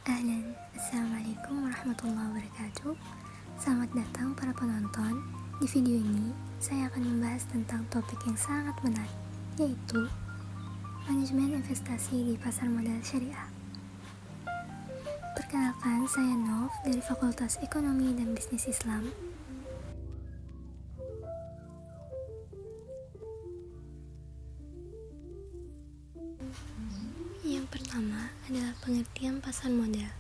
Assalamualaikum warahmatullahi wabarakatuh. Selamat datang para penonton. Di video ini, saya akan membahas tentang topik yang sangat menarik, yaitu manajemen investasi di pasar modal syariah. Perkenalkan, saya Nov dari Fakultas Ekonomi dan Bisnis Islam. Yang pertama adalah pengertian pasar modal.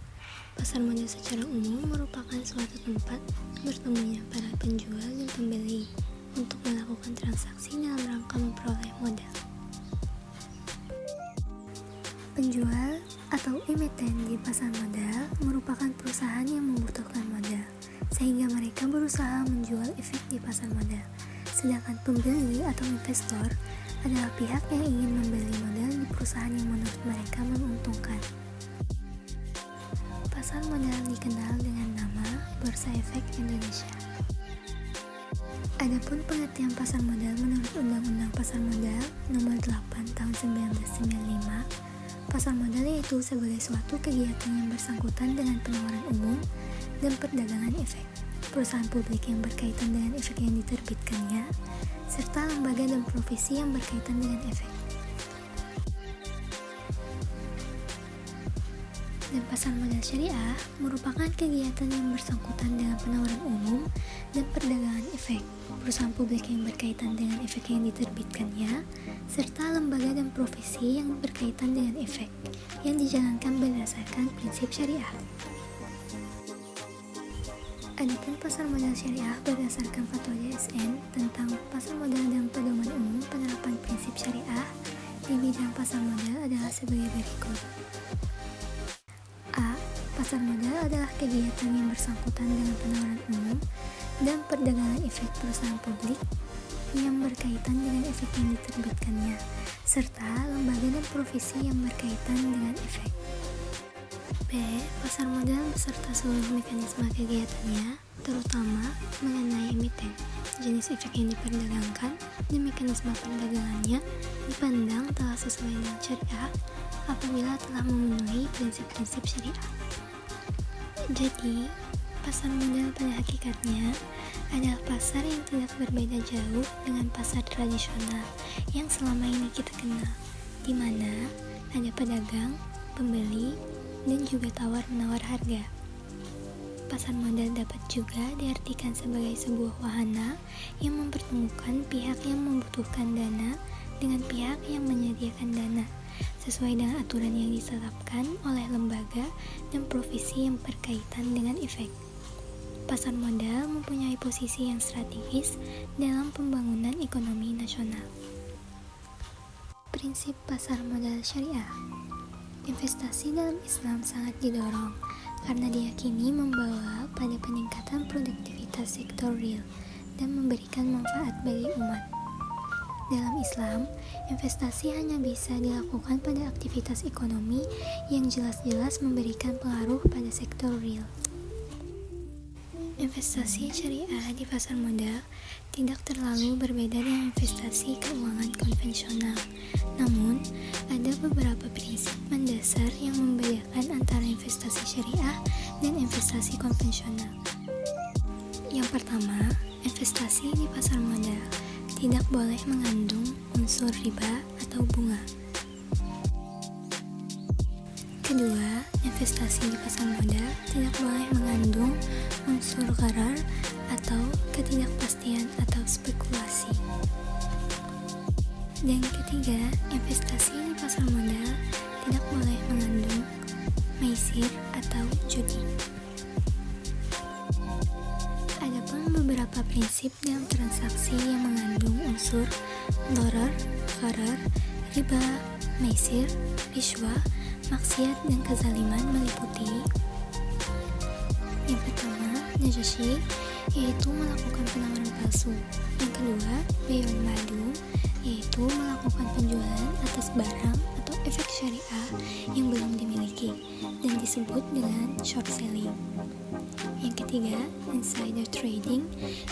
Pasar modal secara umum merupakan suatu tempat bertemunya para penjual dan pembeli untuk melakukan transaksi dalam rangka memperoleh modal. Penjual atau emiten di pasar modal merupakan perusahaan yang membutuhkan modal, sehingga mereka berusaha menjual efek di pasar modal. Sedangkan pembeli atau investor adalah pihak yang ingin membeli modal di perusahaan yang menurut mereka menguntungkan. Pasar modal dikenal dengan nama Bursa Efek Indonesia. Adapun pengertian pasar modal menurut Undang-Undang Pasar Modal Nomor 8 Tahun 1995, pasar modal yaitu sebagai suatu kegiatan yang bersangkutan dengan penawaran umum dan perdagangan efek, perusahaan publik yang berkaitan dengan efek yang diterbitkannya, serta lembaga dan profesi yang berkaitan dengan efek. Dan pasar modal syariah merupakan kegiatan yang bersangkutan dengan penawaran umum dan perdagangan efek, perusahaan publik yang berkaitan dengan efek yang diterbitkannya, serta lembaga dan profesi yang berkaitan dengan efek yang dijalankan berdasarkan prinsip syariah. Adapun pasar modal syariah berdasarkan Fatwa DSN tentang pasar modal dan pedoman umum penerapan prinsip syariah di bidang pasar modal adalah sebagai berikut. A. Pasar modal adalah kegiatan yang bersangkutan dengan penawaran umum dan perdagangan efek perusahaan publik yang berkaitan dengan efek yang diterbitkannya, serta lembaga dan profesi yang berkaitan dengan efek. B. Pasar modal beserta seluruh mekanisme kegiatannya, terutama mengenai emiten, jenis efek yang diperdagangkan, dan mekanisme perdagangannya dipandang telah sesuai dengan syariah apabila telah memenuhi prinsip-prinsip syariah. Jadi, pasar modal pada hakikatnya adalah pasar yang tidak berbeda jauh dengan pasar tradisional yang selama ini kita kenal, di mana ada pedagang, pembeli, dan juga tawar-menawar harga. Pasar modal dapat juga diartikan sebagai sebuah wahana yang mempertemukan pihak yang membutuhkan dana dengan pihak yang menyediakan dana, sesuai dengan aturan yang ditetapkan oleh lembaga dan profesi yang berkaitan dengan efek. Pasar modal mempunyai posisi yang strategis dalam pembangunan ekonomi nasional. Prinsip pasar modal syariah. Investasi dalam Islam sangat didorong karena diyakini membawa pada peningkatan produktivitas sektor real dan memberikan manfaat bagi umat. Dalam Islam, investasi hanya bisa dilakukan pada aktivitas ekonomi yang jelas-jelas memberikan pengaruh pada sektor real. Investasi syariah di pasar modal tidak terlalu berbeda dengan investasi keuangan konvensional. Namun, ada beberapa prinsip mendasar yang membedakan antara investasi syariah dan investasi konvensional. Yang pertama, investasi di pasar modal tidak boleh mengandung unsur riba atau bunga. Kedua, investasi di pasar modal tidak boleh mengandung unsur gharar atau ketidakpastian atau spekulasi. Dan ketiga, investasi di pasar modal tidak boleh mengandung maisir atau judi. Adapun beberapa prinsip dalam transaksi yang mengandung unsur dharar, gharar, riba, maisir, riswah, maksiat, dan kezaliman meliputi: yang pertama, najashi, yaitu melakukan penawaran palsu. Yang kedua, bay'ul ma'dum, yaitu melakukan penjualan atas barang atau efek syariah yang belum dimiliki dan disebut dengan short selling. Yang ketiga, insider trading,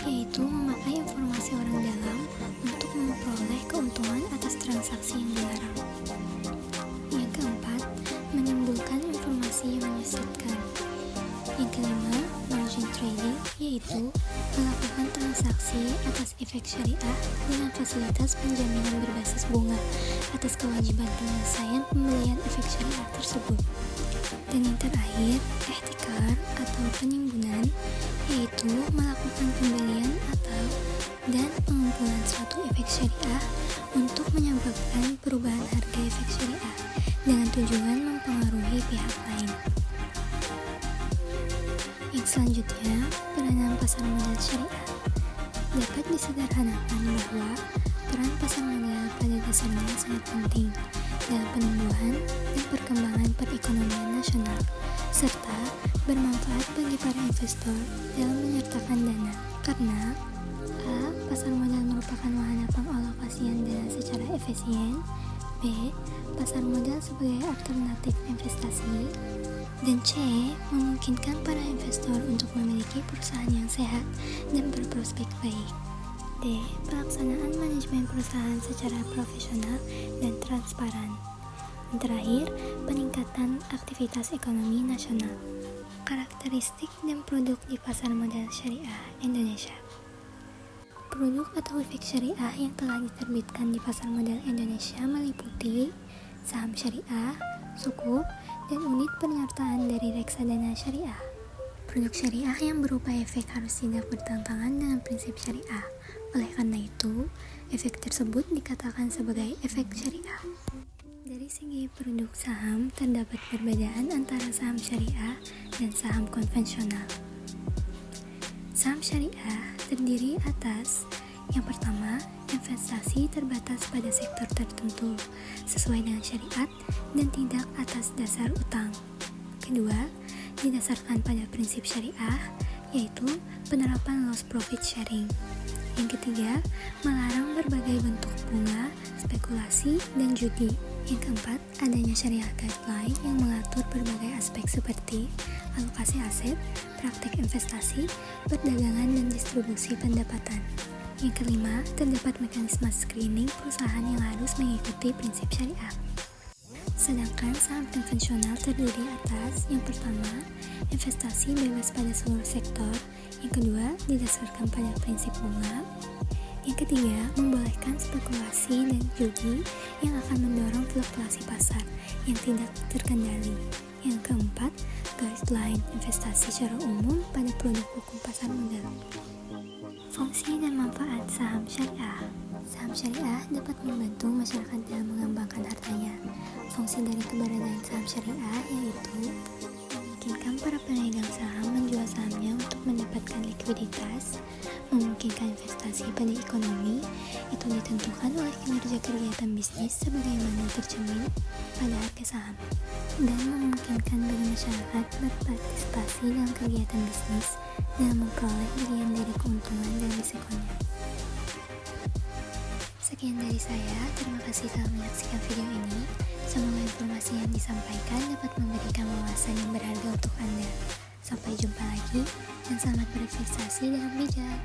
yaitu memakai informasi orang dalam untuk memperoleh keuntungan atas transaksi yang dilarang. Yang keempat, menimbulkan informasi yang disetkan. Yang kelima, margin trading, yaitu melakukan transaksi atas efek syariah dengan fasilitas penjaminan berbasis bunga atas kewajiban penyelesaian pembelian efek syariah tersebut. Dan yang terakhir, ihtikar atau penimbunan, yaitu melakukan pembelian atau dan pengumpulan suatu efek syariah untuk menyebabkan perubahan harga efek syariah dengan tujuan mempengaruhi pihak lain. Yang selanjutnya, peranan pasar modal syariah. Dapat disederhanakan bahwa peran pasar modal pada dasarnya sangat penting dalam penumbuhan dan perkembangan perekonomian nasional, serta bermanfaat bagi para investor dalam menyertakan dana, karena a. Pasar modal merupakan wahana pengalokasian dana secara efisien. B. Pasar modal sebagai alternatif investasi. Dan C. Memungkinkan para investor untuk memiliki perusahaan yang sehat dan berprospek baik. D. Pelaksanaan manajemen perusahaan secara profesional dan transparan. Dan terakhir, peningkatan aktivitas ekonomi nasional. Karakteristik dan produk di pasar modal syariah Indonesia. Produk atau efek syariah yang telah diterbitkan di pasar modal Indonesia meliputi saham syariah, sukuk, dan unit penyertaan dari reksadana syariah. Produk syariah yang berupa efek harus tidak bertentangan dengan prinsip syariah. Oleh karena itu, efek tersebut dikatakan sebagai efek syariah. Dari segi produk saham, terdapat perbedaan antara saham syariah dan saham konvensional. Saham syariah terdiri atas yang pertama, investasi terbatas pada sektor tertentu sesuai dengan syariat dan tidak atas dasar utang. Kedua, didasarkan pada prinsip syariah, yaitu penerapan loss profit sharing. Yang ketiga, melarang berbagai bentuk bunga, spekulasi, dan judi. Yang keempat, adanya syariah guideline yang mengatur berbagai aspek seperti alokasi aset, praktik investasi, perdagangan, dan distribusi pendapatan. Yang kelima, terdapat mekanisme screening perusahaan yang harus mengikuti prinsip syariah. Sedangkan saham konvensional terdiri atas yang pertama, investasi bebas pada seluruh sektor. Yang kedua, didasarkan pada prinsip bunga. Yang ketiga, membolehkan spekulasi dan judi yang akan mendorong fluktuasi pasar yang tidak terkendali. Yang keempat, guideline investasi secara umum pada produk hukum pasar modal. Fungsi dan manfaat saham syariah. Saham syariah dapat membantu masyarakat dalam mengembangkan hartanya. Fungsi dari keberadaan saham syariah yaitu memungkinkan para pemegang saham menjual sahamnya untuk mendapatkan likuiditas, memungkinkan investasi pada ekonomi, itu ditentukan oleh kinerja kegiatan bisnis sebagaimana tercermin pada harga saham, dan memungkinkan bagi masyarakat berpartisipasi dalam kegiatan bisnis dalam memperoleh bagian dari keuntungan dan risikonya. Sekian dari saya, terima kasih telah menyaksikan video ini. Semoga informasi yang disampaikan dapat memberikan wawasan yang berharga untuk Anda. Sampai jumpa lagi, dan selamat berinvestasi dengan bijak.